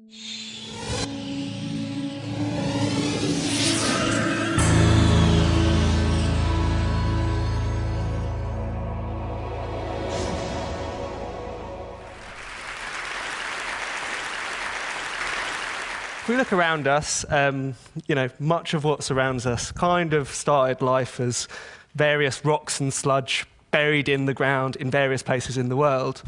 If we look around us, much of what surrounds us kind of started life as various rocks and sludge buried in the ground in various places in the world.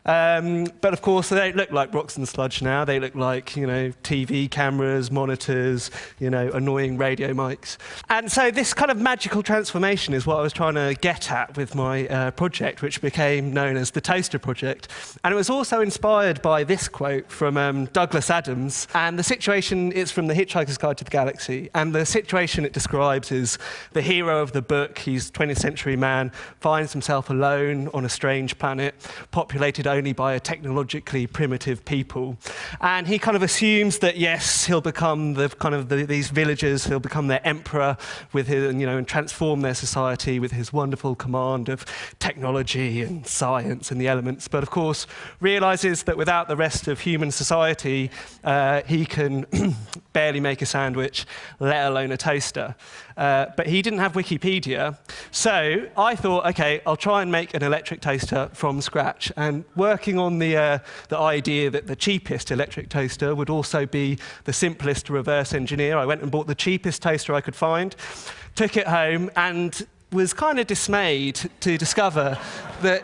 But of course, they don't look like rocks and sludge now. They look like, TV cameras, monitors, annoying radio mics. And so this kind of magical transformation is what I was trying to get at with my project, which became known as the Toaster Project. And it was also inspired by this quote from Douglas Adams. And the situation is from The Hitchhiker's Guide to the Galaxy. And the situation it describes is the hero of the book, he's a 20th century man, finds himself alone on a strange planet, populated only by a technologically primitive people. And he kind of assumes that, yes, he'll become these villagers, he'll become their emperor with his, and transform their society with his wonderful command of technology and science and the elements. But of course, realizes that without the rest of human society, he can barely make a sandwich, let alone a toaster. But he didn't have Wikipedia. So I thought, OK, I'll try and make an electric toaster from scratch. And working on the idea that the cheapest electric toaster would also be the simplest to reverse engineer, I went and bought the cheapest toaster I could find, took it home, and was kind of dismayed to discover that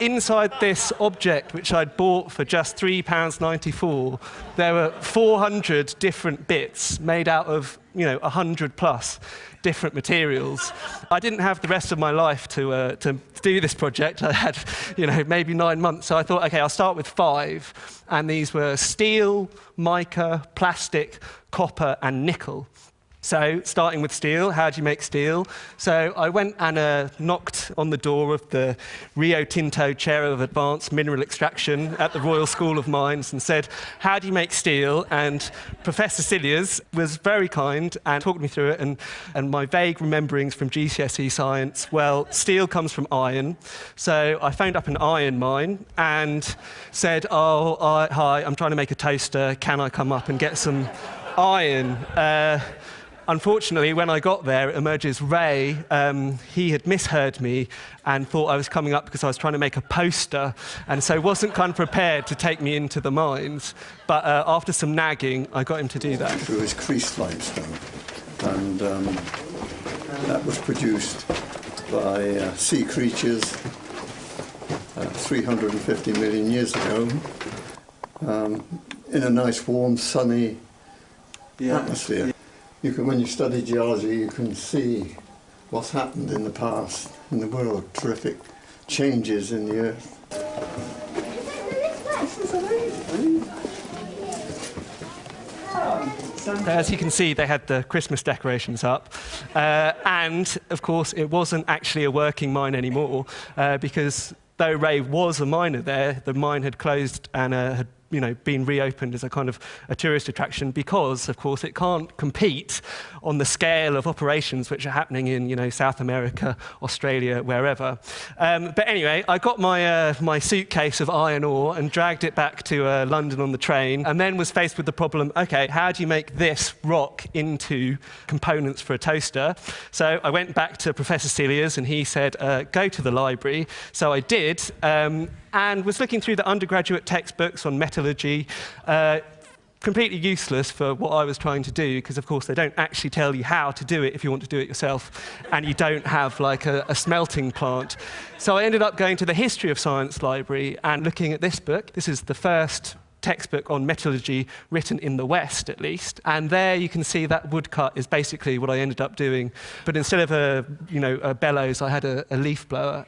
inside this object, which I'd bought for just £3.94, there were 400 different bits made out of 100 plus different materials. I didn't have the rest of my life to do this project. I had, maybe 9 months. So I thought, OK, I'll start with 5. And these were steel, mica, plastic, copper, and nickel. So, starting with steel, how do you make steel? So I went and knocked on the door of the Rio Tinto Chair of Advanced Mineral Extraction at the Royal School of Mines and said, how do you make steel? And Professor Cilliers was very kind and talked me through it. And my vague rememberings from GCSE science, well, steel comes from iron. So I phoned up an iron mine and said, hi, I'm trying to make a toaster. Can I come up and get some iron? Unfortunately, when I got there, it emerges Ray, he had misheard me and thought I was coming up because I was trying to make a poster, and so wasn't kind of prepared to take me into the mines. But after some nagging, I got him to do that. Through his creased limestone, and that was produced by sea creatures 350 million years ago in a nice, warm, sunny atmosphere. When you study geology, you can see what's happened in the past in the world, terrific changes in the Earth. As you can see, they had the Christmas decorations up. And, of course, it wasn't actually a working mine anymore, because though Ray was a miner there, the mine had closed and had been reopened as a kind of a tourist attraction because, of course, it can't compete on the scale of operations which are happening in, South America, Australia, wherever. But anyway, I got my suitcase of iron ore and dragged it back to London on the train, and then was faced with the problem, OK, how do you make this rock into components for a toaster? So I went back to Professor Cilliers, and he said, go to the library. So I did. And was looking through the undergraduate textbooks on metallurgy, completely useless for what I was trying to do, because of course they don't actually tell you how to do it if you want to do it yourself, and you don't have like a smelting plant. So I ended up going to the History of Science library and looking at this book. This is the first textbook on metallurgy written in the West, at least. And there you can see that woodcut is basically what I ended up doing. But instead of a bellows, I had a leaf blower.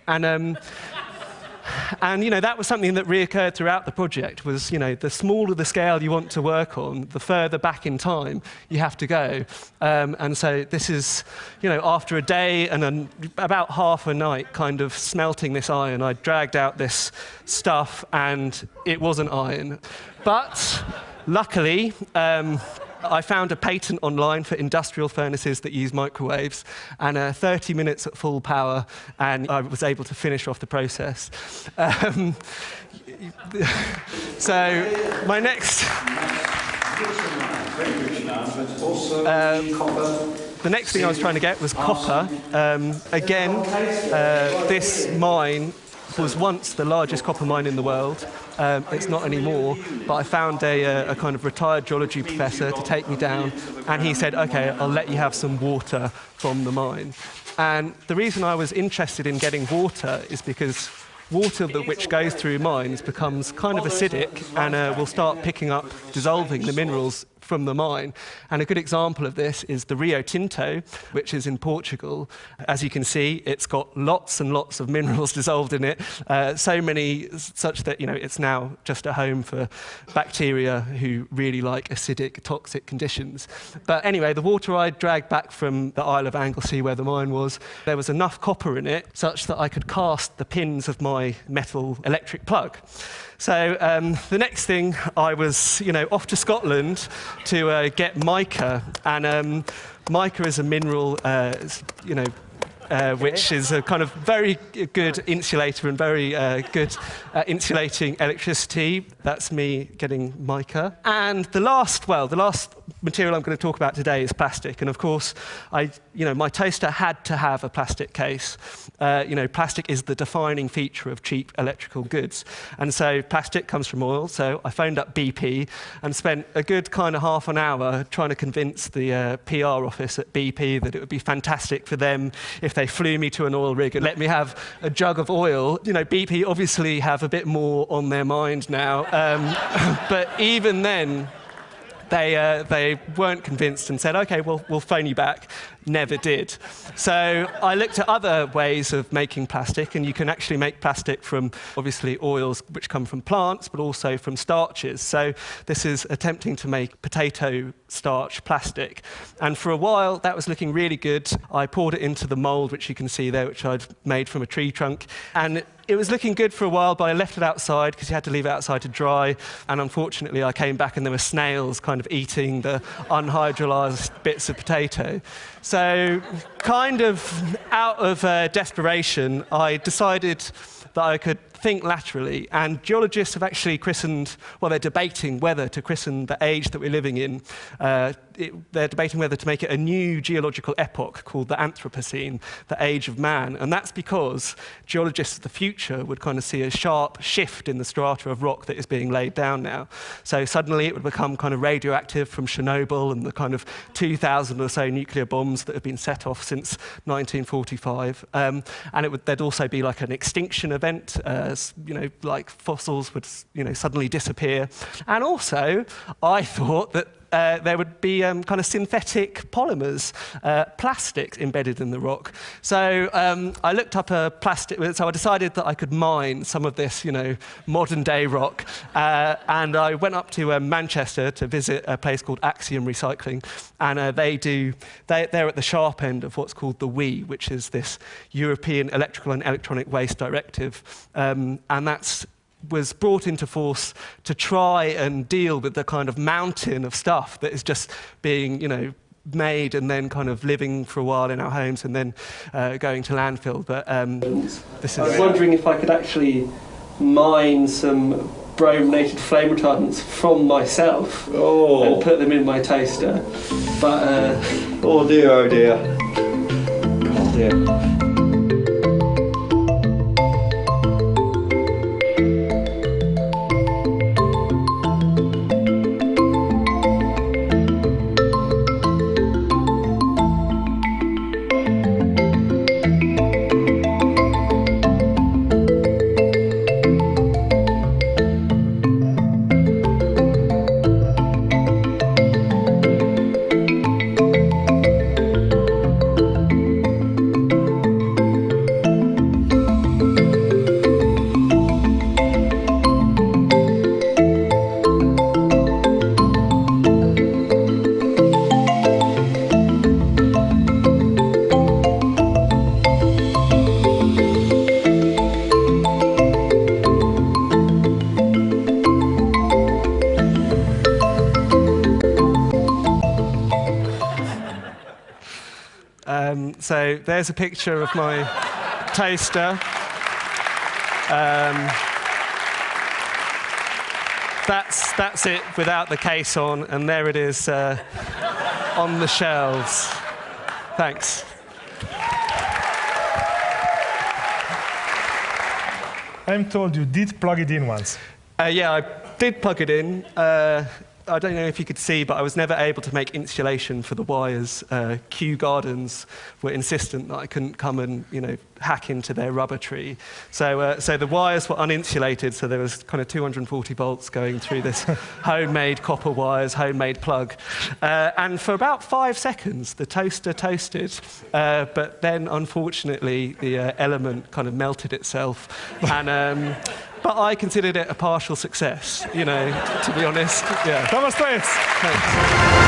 And that was something that reoccurred throughout the project, was, the smaller the scale you want to work on, the further back in time you have to go. And so this is, after a day and about half a night kind of smelting this iron, I dragged out this stuff and it wasn't iron. But luckily, I found a patent online for industrial furnaces that use microwaves, and 30 minutes at full power, and I was able to finish off the process. So my next The next thing I was trying to get was copper. Again, this mine was once the largest copper mine in the world. It's not anymore, but I found a kind of retired geology professor to take me down, and he said, OK, I'll let you have some water from the mine. And the reason I was interested in getting water is because water which goes through mines becomes kind of acidic and will start picking up, dissolving the minerals from the mine. And a good example of this is the Rio Tinto, which is in Portugal. As you can see, it's got lots and lots of minerals dissolved in it, so many such that it's now just a home for bacteria who really like acidic, toxic conditions. But anyway, the water I dragged back from the Isle of Anglesey, where the mine was, there was enough copper in it such that I could cast the pins of my metal electric plug. So the next thing, I was off to Scotland to get mica, and mica is a mineral, which is a kind of very good insulator and very good insulating electricity. That's me getting mica. And the last material I'm going to talk about today is plastic. And of course, my toaster had to have a plastic case. Plastic is the defining feature of cheap electrical goods. And so plastic comes from oil. So I phoned up BP and spent a good kind of half an hour trying to convince the PR office at BP that it would be fantastic for them if they flew me to an oil rig and let me have a jug of oil. BP obviously have a bit more on their mind now. But even then, they weren't convinced and said, OK, well, we'll phone you back. Never did. So I looked at other ways of making plastic, and you can actually make plastic from, obviously, oils which come from plants, but also from starches. So this is attempting to make potato starch plastic. And for a while, that was looking really good. I poured it into the mold, which you can see there, which I'd made from a tree trunk. And it was looking good for a while, but I left it outside because you had to leave it outside to dry. And unfortunately, I came back and there were snails kind of eating the unhydrolyzed bits of potato. So kind of out of desperation, I decided that I could think laterally. And geologists have actually they're debating whether to christen the age that we're living in. They're debating whether to make it a new geological epoch called the Anthropocene, the age of man. And that's because geologists of the future would kind of see a sharp shift in the strata of rock that is being laid down now. So suddenly it would become kind of radioactive from Chernobyl and the kind of 2,000 or so nuclear bombs that have been set off since 1945. And there'd also be like an extinction event, like fossils would suddenly disappear. And also, I thought that there would be kind of synthetic polymers, plastics embedded in the rock. So I looked up so I decided that I could mine some of this, modern day rock. And I went up to Manchester to visit a place called Axiom Recycling. And they're at the sharp end of what's called the WEEE, which is this European Electrical and Electronic Waste Directive. And was brought into force to try and deal with the kind of mountain of stuff that is just being, made and then kind of living for a while in our homes and then going to landfill. But I was wondering if I could actually mine some brominated flame retardants from myself and put them in my toaster. But oh dear, oh dear. Oh dear. So there's a picture of my toaster. that's it without the case on, and there it is on the shelves. Thanks. I'm told you did plug it in once. Yeah, I did plug it in. I don't know if you could see, but I was never able to make insulation for the wires. Kew Gardens were insistent that I couldn't come and, hack into their rubber tree. So the wires were uninsulated, so there was kind of 240 volts going through this homemade copper wires, homemade plug. And for about 5 seconds, the toaster toasted, but then, unfortunately, the element kind of melted itself. And but I considered it a partial success, to be honest. Yeah. Thomas Thwaites. Thanks.